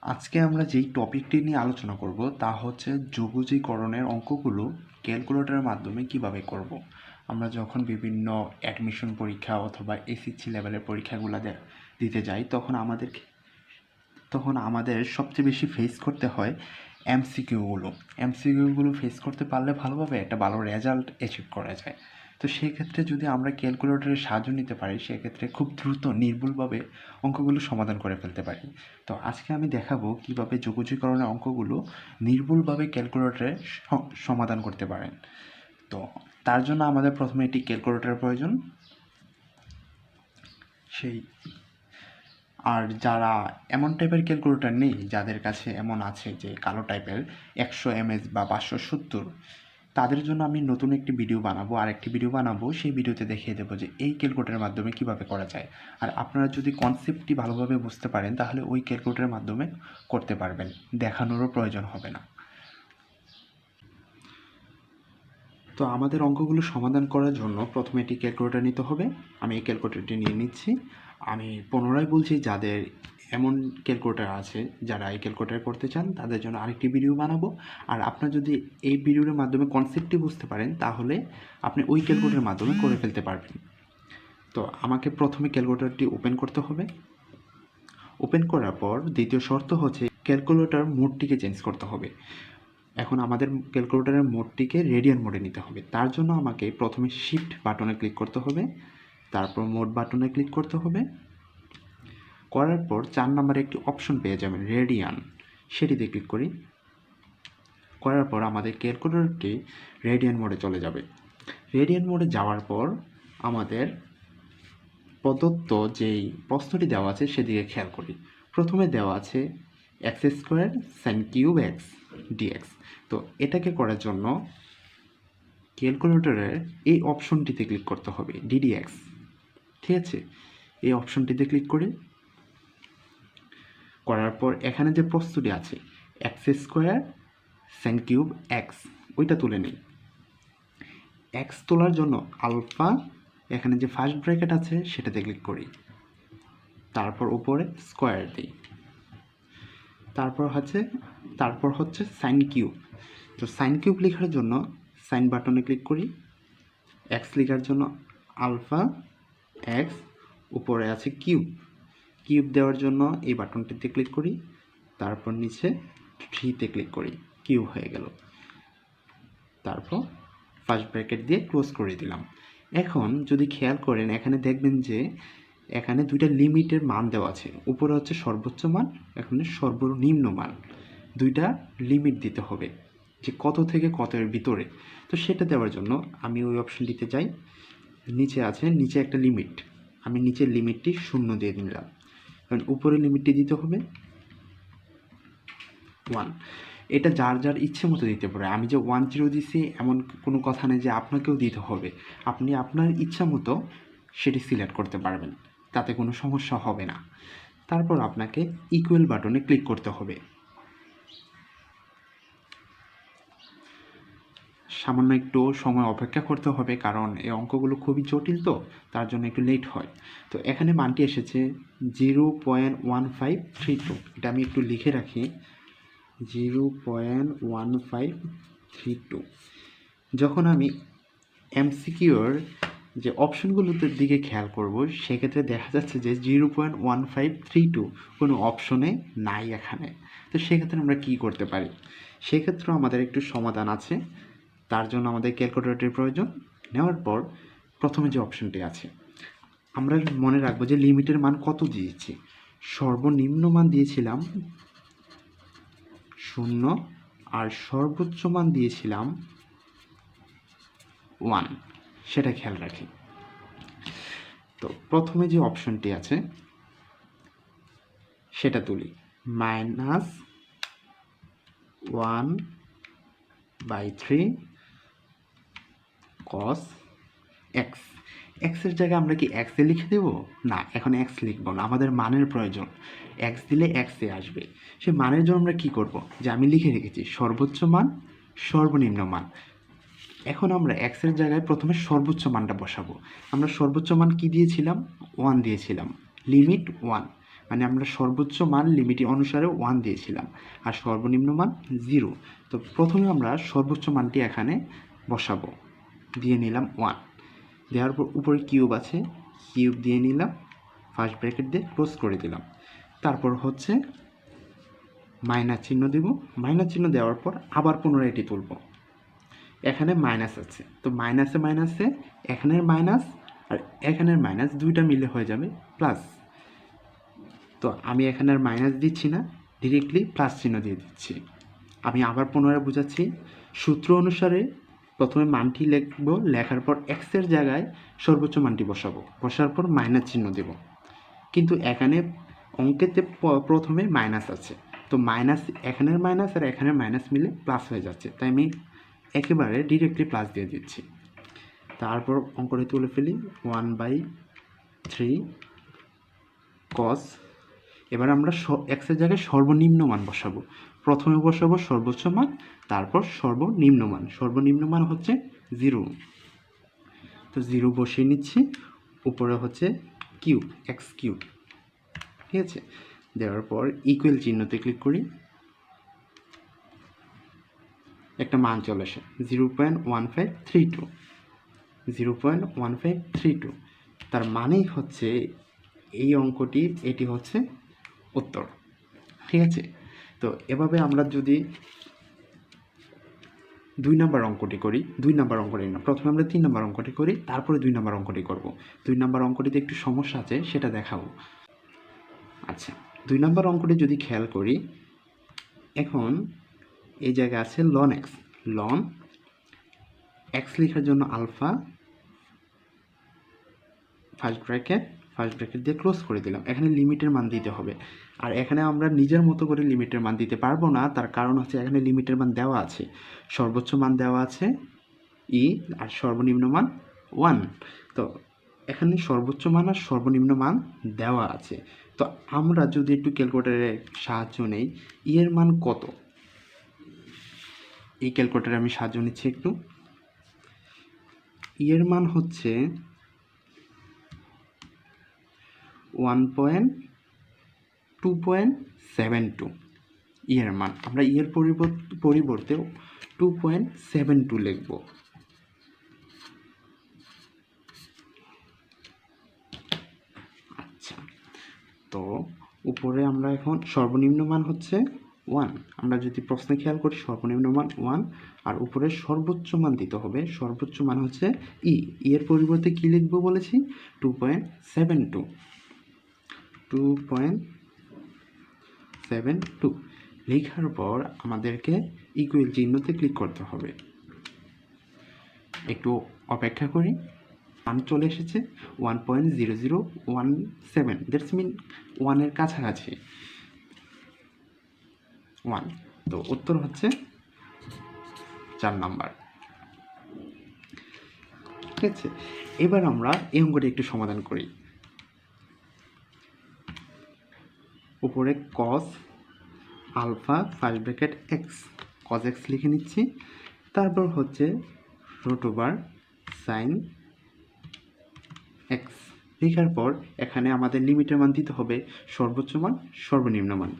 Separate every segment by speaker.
Speaker 1: আজকে আমরা যেই টপিকটি নিয়ে আলোচনা করব তা হচ্ছে যোগজীকরণের অঙ্কগুলো ক্যালকুলেটরের মাধ্যমে কিভাবে করব। আমরা যখন বিভিন্ন অ্যাডমিশন পরীক্ষা অথবা এসএসসি লেভেলের পরীক্ষাগুলো দিতে যাই তখন আমাদের সবচেয়ে বেশি ফেস করতে হয় এমসিকিউগুলো ফেস করতে পারলে ভালোভাবে একটা ভালো রেজাল্ট অ্যাচিভ করা যায়। তো সেক্ষেত্রে যদি আমরা ক্যালকুলেটরের সাহায্য নিতে পারি সেক্ষেত্রে খুব দ্রুত নির্ভুলভাবে অঙ্কগুলো সমাধান করে ফেলতে পারি। তো আজকে আমি দেখাবো কিভাবে যোগজীকরণের অঙ্কগুলো নির্ভুলভাবে ক্যালকুলেটরে সমাধান করতে পারেন। তো তার জন্য আমাদের প্রথমে একটি ক্যালকুলেটরের প্রয়োজন। আর যারা এমন টাইপের ক্যালকুলেটর নেই, যাদের কাছে এমন আছে যে কালো টাইপের 100 mAh বা 570, তাদের জন্য আমি নতুন একটি ভিডিও বানাবো, সেই ভিডিওতে দেখিয়ে দেবো যে এই ক্যালকুলেটরের মাধ্যমে কিভাবে করা যায়। আর আপনারা যদি কনসেপ্টটি ভালোভাবে বুঝতে পারেন তাহলে ওই ক্যালকুলেটরের মাধ্যমে করতে পারবেন, দেখানোরও প্রয়োজন হবে না। তো আমাদের অঙ্কগুলো সমাধান করার জন্য প্রথমে একটি ক্যালকুলেটর নিতে হবে। আমি এই ক্যালকুলেটরটি নিয়ে নিচ্ছি। আমি পুনরায় বলছি, যাদের এমন ক্যালকুলেটর আছে, যারা এই ক্যালকুলেটর করতে চান, তাদের জন্য আরেকটি ভিডিও বানাবো। আর আপনার যদি এই ভিডিওর মাধ্যমে কনসেপ্টটি বুঝতে পারেন তাহলে আপনি ওই ক্যালকুলেটরের মাধ্যমে করে ফেলতে পারবেন। তো আমাকে প্রথমে ক্যালকুলেটরটি ওপেন করতে হবে। ওপেন করার পর দ্বিতীয় শর্ত হচ্ছে ক্যালকুলেটর মোডটিকে চেঞ্জ করতে হবে। এখন আমাদের ক্যালকুলেটরের মোডটিকে রেডিয়ান মোডে নিতে হবে। তার জন্য আমাকে প্রথমে শিফট বাটনে ক্লিক করতে হবে, তারপর মোড বাটনে ক্লিক করতে হবে। করার পর 4 নম্বরে একটি অপশন পেয়ে যাবেন রেডিয়ান, সেটিতে ক্লিক করি। করার পর আমাদের ক্যালকুলেটরটি রেডিয়ান মোডে চলে যাবে। রেডিয়ান মোডে যাওয়ার পর আমাদের প্রদত্ত যেই প্রশ্নটি দেওয়া আছে সেদিকে খেয়াল করি। প্রথমে দেওয়া আছে x² sin cube x dx। তো এটাকে করার জন্য ক্যালকুলেটরের এই অপশনটিতে ক্লিক করতে হবে, ddx। ঠিক আছে, এই অপশনটিতে ক্লিক করি। করার পর এখানে যে প্রশ্নটি আছে x² sin কিউব x, ওইটা তুলে নিই। x তোলার জন্য আলফা, এখানে যে ফার্স্ট ব্র্যাকেট আছে সেটাতে ক্লিক করি। তারপর উপরে স্কোয়ার দিই। তারপর হচ্ছে সাইন কিউব। তো সাইন কিউব লেখার জন্য সাইন বাটনে ক্লিক করি। এক্স লেখার জন্য আলফা এক্স, উপরে আছে কিউব দেওয়ার জন্য এই বাটনটিতে ক্লিক করি। তারপর নিচে 3তে ক্লিক করি, কিউব হয়ে গেল। তারপর ফার্স্ট ব্র্যাকেট দিয়ে ক্লোজ করে দিলাম। এখন যদি খেয়াল করেন এখানে দেখবেন যে এখানে দুইটা লিমিটের মান দেওয়া আছে। উপরে হচ্ছে সর্বোচ্চ মান, এখানে সর্বনিম্ন মান। দুইটা লিমিট দিতে হবে যে কত থেকে কতের ভিতরে। তো সেটা দেওয়ার জন্য আমি ওই অপশনটিতে যাই। নিচে একটা লিমিট, আমি নিচের লিমিটটি 0 দিয়ে দিলাম। কারণ উপরের লিমিটটি দিতে হবে 1। এটা যার যার ইচ্ছে মতো দিতে পারে। আমি যে 10 দিছি এমন কোনো কথা নেই যে আপনাকেও দিতে হবে। আপনি আপনার ইচ্ছা মতো সেটি সিলেক্ট করতে পারবেন, তাতে কোনো সমস্যা হবে না। তারপর আপনাকে ইকুয়াল বাটনে ক্লিক করতে হবে। সামান্য একটু সময় অপেক্ষা করতে হবে, কারণ এই অঙ্কগুলো খুবই জটিল, তো তার জন্য একটু লেট হয়। তো এখানে মানটি এসেছে 0.1532। এটা আমি একটু লিখে রাখি, 0.1532। যখন আমি এমসিকিউর যে অপশনগুলোর দিকে খেয়াল করব সেক্ষেত্রে দেখা যাচ্ছে যে 0.1532 কোনো অপশনে নাই এখানে। তো সেক্ষেত্রে আমরা কি করতে পারি? সেক্ষেত্রেও আমাদের একটু সমাধান আছে। তার জন্য আমাদের ক্যালকুলেটরের প্রয়োজন। নেওয়ার পর প্রথমে যে অপশনটি আছে আমরা মনে রাখবো যে লিমিটের মান কত দিয়েছি। সর্বনিম্ন মান দিয়েছিলাম 0 আর সর্বোচ্চ মান দিয়েছিলাম 1, সেটা খেয়াল রাখি। তো প্রথমে যে অপশনটি আছে সেটা তুলি, -1/3 cos x। এক্সের জায়গায় আমরা কি এক্স এ লিখে দেব? না, এখন এক্স লিখব না, আমাদের মানের প্রয়োজন। এক্স দিলে এক্স এ আসবে। সে মানের জন্য আমরা কি করব, যে আমি লিখে রেখেছি সর্বোচ্চ মান, সর্বনিম্ন মান। এখন আমরা এক্সের জায়গায় প্রথমে সর্বোচ্চ মানটা বসাবো। আমরা সর্বোচ্চ মান কি দিয়েছিলাম? 1 দিয়েছিলাম, লিমিট 1। মানে আমরা সর্বোচ্চ মান লিমিট অনুসারে 1 দিয়েছিলাম আর সর্বনিম্ন মান 0। তো প্রথমে আমরা সর্বোচ্চ মানটি এখানে বসাবো, দিয়ে নিলাম 1, দেওয়ার পর উপরে কিউব আছে, কিউব দিয়ে নিলাম, ফার্স্ট ব্র্যাকেট দিয়ে ক্লোজ করে দিলাম। তারপর হচ্ছে মাইনাস চিহ্ন দেব, মাইনাস চিহ্ন দেওয়ার পর আবার পুনরায় এটি তুলব। এখানে মাইনাস আছে, তো মাইনাসে মাইনাসে এখানের মাইনাস আর এখানের মাইনাস দুইটা মিলে হয়ে যাবে প্লাস। তো আমি এখানে আর মাইনাস দিচ্ছি না, ডিরেক্টলি প্লাস চিহ্ন দিয়ে দিচ্ছি। আমি আবার পুনরায় বোঝাচ্ছি, সূত্র অনুসারে প্রথমে মানটি লিখব, লেখার পর এক্সের জায়গায় সর্বোচ্চ মানটি বসাবো, বসার পর মাইনাস চিহ্ন দেব। কিন্তু এখানে অঙ্কেতে প্রথমে মাইনাস আছে, তো মাইনাস এখানের মাইনাস আর এখানের মাইনাস মিলে প্লাস হয়ে যাচ্ছে, তাই আমি একেবারে ডিরেক্টলি প্লাস দিয়ে দিচ্ছি। তারপর অঙ্কটি তুলে ফেলি, 1/3 cos। এবার আমরা এক্সের জায়গায় সর্বনিম্ন মান বসাবো, প্রথমে বসাবো সর্বোচ্চ মান, তারপর সর্বনিম্ন মান। সর্বনিম্ন মান হচ্ছে 0, তো 0 বসিয়ে নিচ্ছি। উপরে হচ্ছে কিউব, এক্স কিউব, ঠিক আছে। দেওয়ার পর ইকুয়াল চিহ্নতে ক্লিক করি, একটা মান চলে আসে 0.1532, 0.1532। তার মানেই হচ্ছে এই অঙ্কটি, এটি হচ্ছে উত্তর, ঠিক আছে। তো এভাবে আমরা যদি 2 নম্বর অঙ্কটি করি, 2 নম্বর অঙ্কটি না, প্রথমে আমরা 3 নম্বর অঙ্কটি করি, তারপরে 2 নম্বর অঙ্কটি করব। 2 নম্বর অঙ্কটিতে একটু সমস্যা আছে, সেটা দেখাবো। আচ্ছা, 2 নম্বর অঙ্কটি যদি খেয়াল করি, এখন এই জায়গায় আছে লন এক্স। লন এক্স লেখার জন্য আলফা, ফার্স্ট ব্র্যাকেট দিয়ে ক্লোজ করে দিলাম। এখানে লিমিটের মান দিতে হবে, আর এখানে আমরা নিজের মতো করে লিমিটের মান দিতে পারবো না। তার কারণ হচ্ছে এখানে লিমিটের মান দেওয়া আছে, সর্বোচ্চ মান দেওয়া আছে ই, আর সর্বনিম্ন মান 1। তো এখানে সর্বোচ্চ মান আর সর্বনিম্ন মান দেওয়া আছে। তো আমরা যদি একটু ক্যালকুলেটরের সাহায্য নেই, ই এর মান কত, এই ক্যালকুলেটরে আমি সাহায্য নিচ্ছি একটু। ই এর মান হচ্ছে 1.2.72 ইয়ের মান। আমরা ইয়ের পরিবর্তে 2.72 লিখব। আচ্ছা, তো উপরে আমরা এখন সর্বনিম্ন মান হচ্ছে 1। আমরা যদি প্রশ্নে খেয়াল করি, সর্বনিম্ন মান 1 আর উপরে সর্বোচ্চ মান দিতে হবে। সর্বোচ্চ মান হচ্ছে ই, এর পরিবর্তে কি লিখব বলেছি, 2.72। 2.72 লেখার পর আমাদেরকে ইকুয়াল চিহ্নতে ক্লিক করতে হবে। একটু অপেক্ষা করি, মান চলে এসেছে 1.0017, দ্যাটস মিন 1-এর কাছাকাছি 1। তো উত্তর হচ্ছে 4 নাম্বার, ঠিক আছে। এবার আমরা এই অঙ্কটি একটু সমাধান করি। উপরে cos alpha first bracket X, cos x লিখে নিচ্ছি। তারপর হচ্ছে √sin x লেখার পর এখানে আমাদের লিমিটের মান দিতে হবে, সর্বোচ্চ মান, সর্বনিম্ন মান।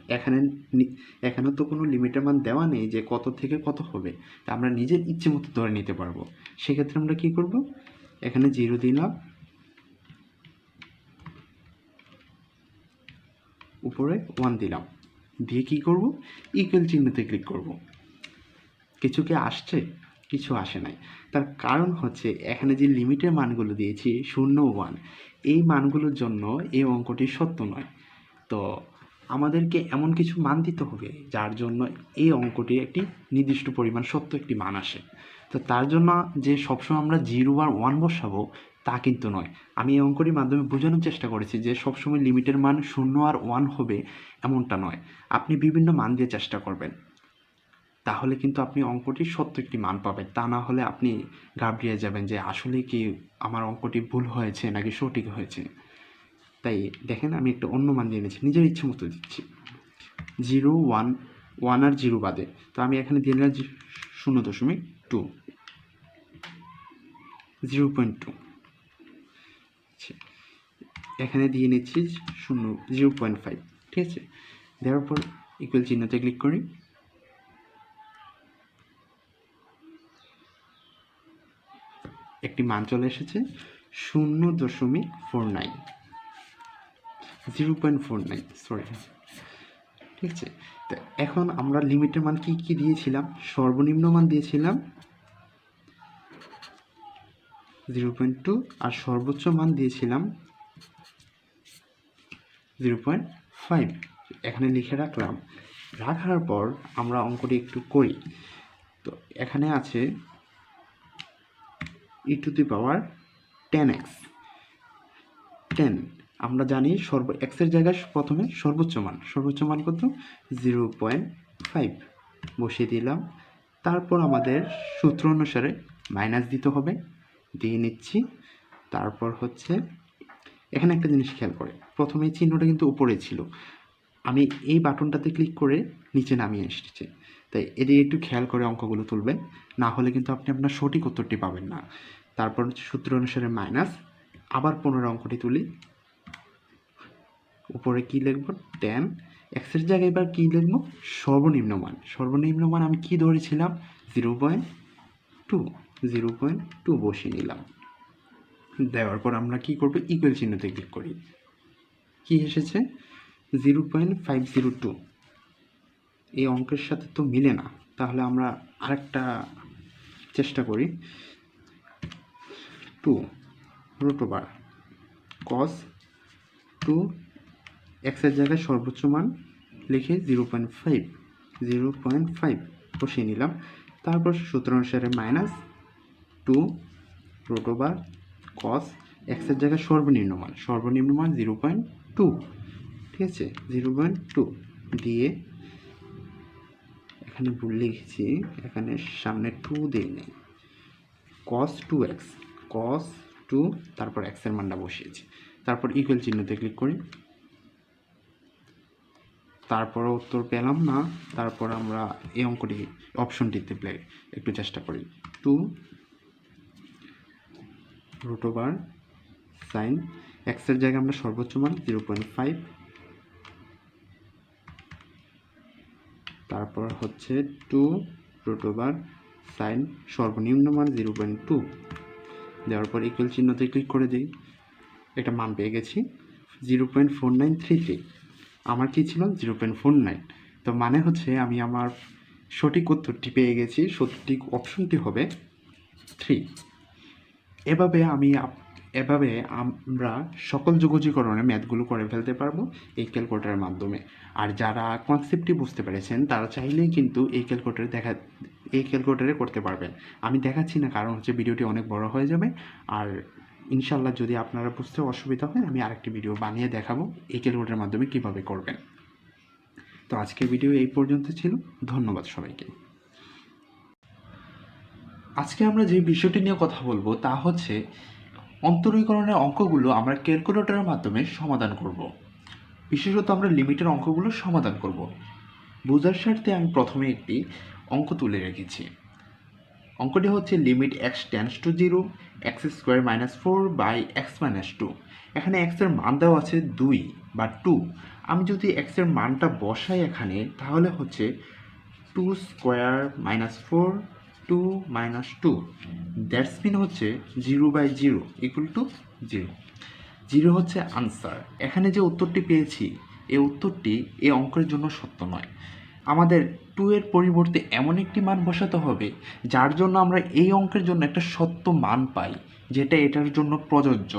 Speaker 1: এখানে তো কোনো লিমিটের মান দেওয়া নেই যে কত থেকে কত হবে, তা আমরা নিজের ইচ্ছে মতো ধরে নিতে পারবো। সেক্ষেত্রে আমরা কি করব, এখানে 0 দিলাম, উপরে 1 দিলাম, দিয়ে কি করব, ইকুয়াল চিহ্নতে ক্লিক করব। কিছু কি আসছে? কিছু আসে নাই। তার কারণ হচ্ছে এখানে যে লিমিটের মানগুলো দিয়েছি 0 1, এই মানগুলোর জন্য এই অঙ্কটি সত্য নয়। তো আমাদেরকে এমন কিছু মান দিতে হবে যার জন্য এই অঙ্কটি একটি নির্দিষ্ট পরিমাণ সত্য একটি মান আসে। তো তার জন্য যে সবসময় আমরা 0 আর 1 বসাবো তা কিন্তু নয়। আমি এই অঙ্কটির মাধ্যমে বোঝানোর চেষ্টা করেছি যে সবসময় লিমিটের মান 0 আর 1 হবে এমনটা নয়। আপনি বিভিন্ন মান দিয়ে চেষ্টা করবেন, তাহলে কিন্তু আপনি অঙ্কটির সত্য একটি মান পাবেন। তা না হলে আপনি ঘাবড়িয়ে যাবেন যে আসলে কি আমার অঙ্কটি ভুল হয়েছে নাকি সঠিক হয়েছে। তাই দেখেন, আমি একটা অন্য মান দিয়ে নিচ্ছি, নিজের ইচ্ছে মতো দিচ্ছি। 0 1 1 আর 0 বাদে, তো আমি এখানে দিয়ে নিলাম 0.2, 0.2। এখানে দিয়ে নিচ্ছি 0.5, ঠিক আছে। দেওয়ার পর ইকুয়াল চিহ্নতে ক্লিক করি। একটি মান চলে এসেছে 0.49, 0.49, সরি, ঠিক আছে। তো এখন আমরা লিমিটের মান কি কি দিয়েছিলাম? সর্বনিম্ন মান দিয়েছিলাম 0.2 আর সর্বোচ্চ মান দিয়েছিলাম 0.5। এখানে লিখে রাখলাম। রাখার পর আমরা অঙ্কটি একটু করি। তো এখানে আছে e⁻10x, 10। আমরা জানি x এর জায়গায় প্রথমে সর্বোচ্চ মান কত? 0.5 বসিয়ে দিলাম। তারপর আমাদের সূত্র অনুসারে মাইনাস দিতে হবে, দিয়ে নিচ্ছি। তারপর হচ্ছে এখানে একটা জিনিস খেয়াল করে, প্রথমে চিহ্নটা কিন্তু উপরে ছিল, আমি এই বাটনটাতে ক্লিক করে নিচে নামিয়ে এসেছি। তাই এদিকে একটু খেয়াল করে অঙ্কগুলো তুলবেন, না হলে কিন্তু আপনি আপনার সঠিক উত্তরটি পাবেন না। তারপর সূত্র অনুসারে মাইনাস, আবার 15 অঙ্কটি তুলি। উপরে কি লিখব? 10। এক্সের জায়গায় এবার কি লিখব? সর্বনিম্ন মান আমি কি ধরেছিলাম? 0.2 বসিয়ে নিলাম। দেওয়ার পর আমরা কি করব? ইকুয়াল চিহ্নতে ক্লিক করি। কি এসেছে? 0.502। এই অঙ্কের সাথে তো মিলে না, তাহলে আমরা আরেকটা চেষ্টা করি। 2√cos 2, এক্সের জায়গায় সর্বোচ্চ মান লিখে 0.5 বসিয়ে নিলাম। তারপর সূত্র অনুসারে মাইনাস 2√cos, এক্সের জায়গায় সর্বনিম্ন মান 0.2, ঠিক আছে। 0.2 দিয়ে এখানে ভুল লিখেছি, এখানে সামনে 2 দিয়ে নেই, cos 2x, cos 2, তারপর x এর মানটা বসিয়েছি। তারপর ইকুয়াল চিহ্নতে ক্লিক করি। তারপর উত্তর পেলাম না, তারপর আমরা এই অঙ্কটি অপশনটিতে একটু চেষ্টা করি। 2√sin, x এর জায়গায় আমরা সর্বোচ্চ মান 0.5, তারপর হচ্ছে 2√sin সর্বনিম্ন মান 0.2, দেওয়ার পর ইকুয়াল চিহ্নতে ক্লিক করে দিই। এটা মান পেয়ে গেছি 0.4933। আমার কি ছিল? 0.49। তো মানে হচ্ছে আমি আমার সঠিক উত্তরটি পেয়ে গেছি। সঠিক অপশনটি হবে 3। এভাবে আমরা সকল যোগজীকরণের ম্যাথগুলো করে ফেলতে পারবো এই ক্যালকুলেটরের মাধ্যমে। আর যারা কনসেপ্টটি বুঝতে পেরেছেন তারা চাইলেই কিন্তু এই ক্যালকুলেটরে করতে পারবেন। আমি দেখাচ্ছি না, কারণ হচ্ছে ভিডিওটি অনেক বড় হয়ে যাবে। আর ইনশাল্লাহ যদি আপনারা বুঝতে অসুবিধা হয়, আমি আরেকটি ভিডিও বানিয়ে দেখাবো এই ক্যালকুলেটরের মাধ্যমে কিভাবে করবেন। তো আজকের ভিডিও এই পর্যন্ত ছিল। ধন্যবাদ সবাইকে। আজকে আমরা যে বিষয়টি নিয়ে কথা বলবো তা হচ্ছে অন্তরীকরণের অঙ্কগুলো আমরা ক্যালকুলেটরের মাধ্যমে সমাধান করব। বিশেষত আমরা লিমিটের অঙ্কগুলো সমাধান করব। বোঝার স্বার্থে আমি প্রথমে একটি অঙ্ক তুলে রেখেছি। অঙ্কটি হচ্ছে limit x tends to 0 x² - 4/x - 2। এখানে x এর মান দেওয়া আছে 2 বা 2। আমি যদি x এর মানটা বসাই এখানে, তাহলে হচ্ছে 2² - 4 2 - 2, দ্যাটস মিন হচ্ছে 0/0 = 0। 0 হচ্ছে আনসার। এখানে যে উত্তরটি পেয়েছি, এই উত্তরটি এই অঙ্কের জন্য সত্য নয়। আমাদের 2 এর পরিবর্তে এমন একটি মান বসাতে হবে যার জন্য আমরা এই অঙ্কের জন্য একটা সত্য মান পাই, যেটা এটার জন্য প্রযোজ্য।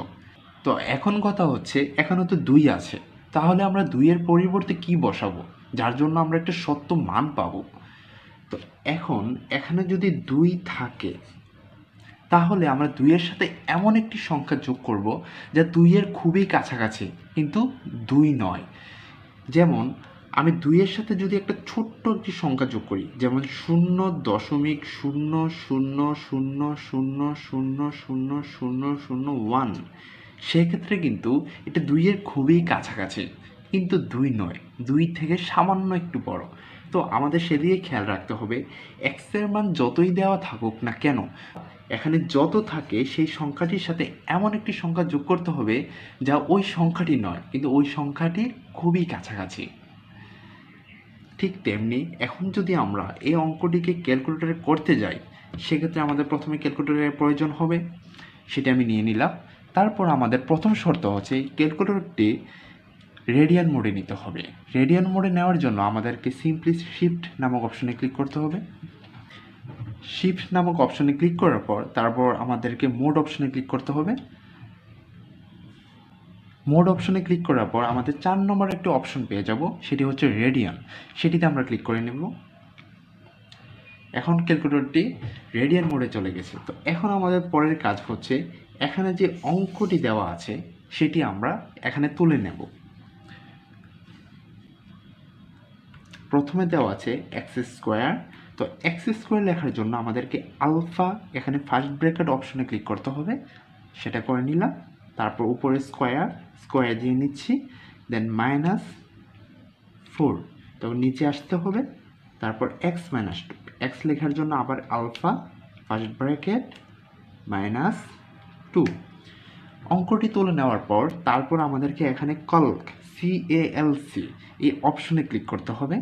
Speaker 1: তো এখন কথা হচ্ছে, এখানে তো 2 আছে, তাহলে আমরা 2 এর পরিবর্তে কি বসাবো যার জন্য আমরা একটা সত্য মান পাবো? তো এখন এখানে যদি 2 থাকে, তাহলে আমরা 2 এর সাথে এমন একটি সংখ্যা যোগ করব যা 2 এর খুবই কাছাকাছি কিন্তু 2 নয়। যেমন আমি 2 এর সাথে যদি একটা ছোট্ট একটি সংখ্যা যোগ করি, যেমন 0.00000001, সেক্ষেত্রে কিন্তু এটা 2 এর খুবই কাছাকাছি কিন্তু 2 নয়, 2 থেকে সামান্য একটু বড়। তো আমাদের সেদিকে খেয়াল রাখতে হবে এক্সের মান যতই দেওয়া থাকুক না কেন, এখানে যত থাকে সেই সংখ্যাটির সাথে এমন একটি সংখ্যা যোগ করতে হবে যা ওই সংখ্যাটি নয় কিন্তু ওই সংখ্যাটির খুবই কাছাকাছি। ঠিক তেমনি এখন যদি আমরা এই অঙ্কটিকে ক্যালকুলেটরে করতে যাই সেক্ষেত্রে আমাদের প্রথমে ক্যালকুলেটরের প্রয়োজন হবে, সেটা আমি নিয়ে নিলাম। তারপর আমাদের প্রথম শর্ত হচ্ছে ক্যালকুলেটরটি রেডিয়ান মোডে নিতে হবে। রেডিয়ান মোডে নেওয়ার জন্য আমাদেরকে সিম্পলি শিফট নামক অপশনে ক্লিক করতে হবে। শিফট নামক অপশনে ক্লিক করার পর তারপর আমাদেরকে মোড অপশনে ক্লিক করতে হবে। মোড অপশনে ক্লিক করার পর আমাদের 4 নম্বর একটি অপশন পেয়ে যাব, সেটি হচ্ছে রেডিয়ান, সেটিতে আমরা ক্লিক করে নেব। এখন ক্যালকুলেটরটি রেডিয়ান মোডে চলে গেছে। তো এখন আমাদের পরের কাজ হচ্ছে এখানে যে অঙ্কটি দেওয়া আছে সেটি আমরা এখানে তুলে নেব। প্রথমে দেওয়া আছে এক্স স্কোয়ার, তো এক্স স্কোয়ার লেখার জন্য আমাদেরকে আলফা এখানে ফার্স্ট ব্র্যাকেট অপশনে ক্লিক করতে হবে, সেটা করে নিলাম। তারপর উপরে স্কোয়ার দিয়ে নিচ্ছি, দেন -4, তো নিচে আসতে হবে। তারপর এক্স -2, এক্স লেখার জন্য আবার আলফা ফার্স্ট ব্র্যাকেট -2। অঙ্কটি তুলে নেওয়ার পর তারপর আমাদেরকে এখানে CALC এই অপশনে ক্লিক করতে হবে।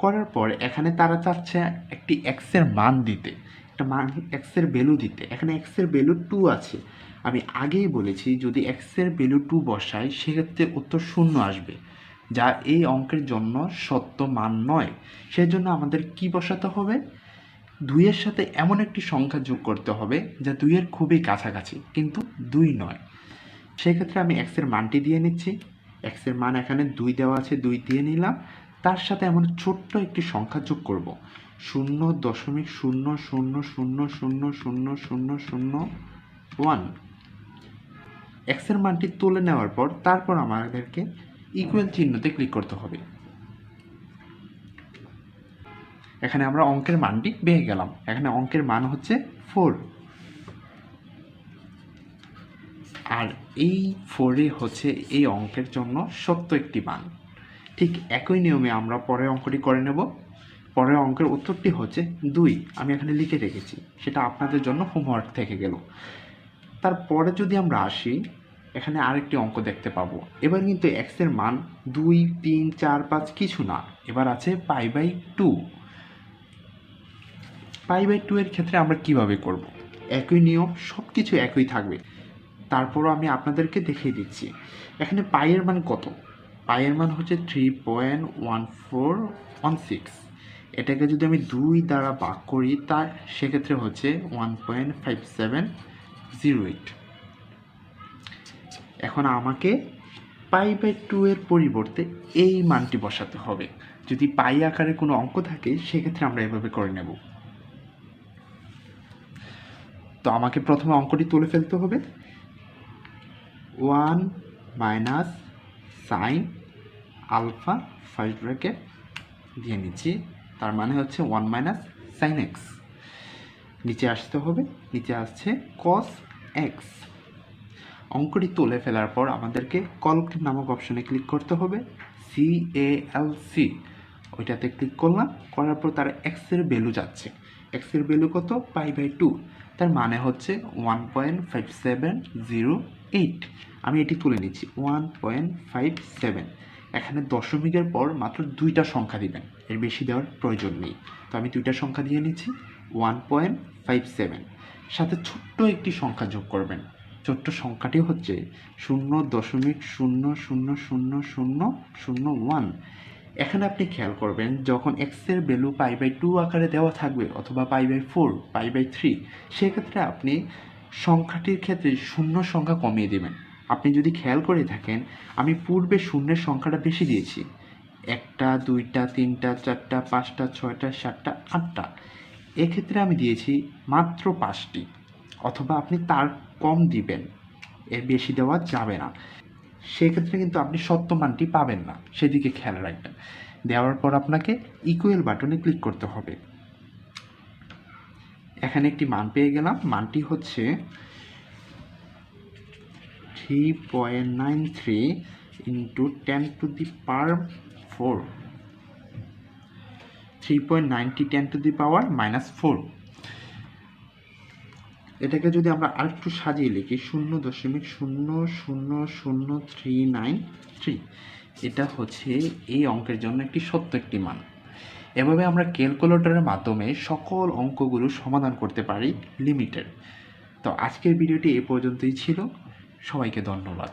Speaker 1: করার পর এখানে তারা চাচ্ছে একটি এক্সের মান দিতে, একটা মান এক্সের ভ্যালু দিতে। এখানে এক্সের ভ্যালু 2 আছে। আমি আগেই বলেছি যদি এক্সের ভ্যালু 2 বসাই সেক্ষেত্রে উত্তর 0 আসবে, যা এই অঙ্কের জন্য সত্য মান নয়। সেজন্য আমাদের কি বসাতে হবে, 2 এর সাথে এমন একটি সংখ্যা যোগ করতে হবে যা 2 এর খুবই কাছাকাছি কিন্তু 2 নয়। সেক্ষেত্রে আমি এক্সের মানটি দিয়ে নিচ্ছি। এক্সের মান এখানে 2 দেওয়া আছে, 2 দিয়ে নিলাম। তার সাথে এমন ছোট্ট একটি সংখ্যা যোগ করব, 0.00000001। এক্সের মানটি তুলে নেওয়ার পর তারপর আমাদেরকে ইকুয়াল চিহ্নতে ক্লিক করতে হবে। এখানে আমরা অঙ্কের মানটি পেয়ে গেলাম। এখানে অঙ্কের মান হচ্ছে 4, আর এই 4 হচ্ছে এই অঙ্কের জন্য সত্য একটি মান। ঠিক একই নিয়মে আমরা পরের অঙ্কটি করে নেব। পরের অঙ্কের উত্তরটি হচ্ছে 2, আমি এখানে লিখে রেখেছি, সেটা আপনাদের জন্য হোমওয়ার্ক থেকে গেল। তারপরে যদি আমরা আসি এখানে আরেকটি অঙ্ক দেখতে পাবো। এবার কিন্তু এক্সের মান 2, 3, 4, 5 কিছু না, এবার আছে π/2। π/2 এর ক্ষেত্রে আমরা কিভাবে করব, একই নিয়ম, সব কিছু একই থাকবে। তারপরও আমি আপনাদেরকে দেখিয়ে দিচ্ছি। এখানে পাইয়ের মান কত, পাইয়ের মান হচ্ছে 3.1416। এটাকে যদি আমি 2 দ্বারা ভাগ করি তার সেক্ষেত্রে হচ্ছে 1.5708। এখন আমাকে π/2 এর পরিবর্তে এই মানটি বসাতে হবে। যদি পাই আকারে কোনো অঙ্ক থাকে সেক্ষেত্রে আমরা এভাবে করে নেব। তো আমাকে প্রথমে অঙ্কটি তুলে ফেলতে হবে। 1 minus sine alpha first bracket দিয়ে নিচ্ছি, তার মানে হচ্ছে 1 মাইনাস সাইন এক্স। নিচে আসতে হবে, নিচে আসছে কস এক্স। অঙ্কটি তুলে ফেলার পর আমাদেরকে ক্যালক নামক অপশনে ক্লিক করতে হবে, CALC ওইটাতে ক্লিক করলাম। করার পর তার এক্সের ভ্যালু যাচ্ছে, এক্সের ভ্যালু কত, π/2, তার মানে হচ্ছে 1.5708। আমি এটি তুলে নিচ্ছি 1.57। এখানে দশমিকের পর মাত্র 2টা সংখ্যা দিবেন, এর বেশি দেওয়ার প্রয়োজন নেই। তো আমি 2টা সংখ্যা দিয়ে নিচ্ছি 1.57, সাথে ছোট্ট একটি সংখ্যা যোগ করবেন। ছোট্ট সংখ্যাটি হচ্ছে 0.000001। এখানে আপনি খেয়াল করবেন যখন এক্সের ভ্যালু π/2 আকারে দেওয়া থাকবে অথবা π/4, π/3, সেক্ষেত্রে আপনি সংখ্যাটির ক্ষেত্রে শূন্য সংখ্যা কমিয়ে দেবেন। আপনি যদি খেয়াল করে থাকেন আমি পূর্বে শূন্যের সংখ্যাটা বেশি দিয়েছি, 1টা 2টা 3টা 4টা 5টা 6টা 7টা 8টা, এক্ষেত্রে আমি দিয়েছি মাত্র 5টি, অথবা আপনি তার কম দিবেন, এর বেশি দেওয়া যাবে না। সেক্ষেত্রে কিন্তু আপনি সত্য মানটি পাবেন না, সেদিকে খেয়াল রাখবেন। দেওয়ার পর আপনাকে ইকুয়াল বাটনে ক্লিক করতে হবে। এখানে একটি মান পেয়ে গেলাম, মানটি হচ্ছে 3.93 × 10⁴ 4, 3.90 10 to the power -4। এটাকে যদি আমরা আরেকটু সাজিয়ে লিখি 0.0003993, এটা হচ্ছে এই অঙ্কের জন্য একটি সত্য একটি মান। এভাবে আমরা ক্যালকুলেটরের মাধ্যমে সকল অঙ্কগুলো সমাধান করতে পারি লিমিটেড। তো আজকের ভিডিওটি এ পর্যন্তই ছিল। সবাইকে ধন্যবাদ।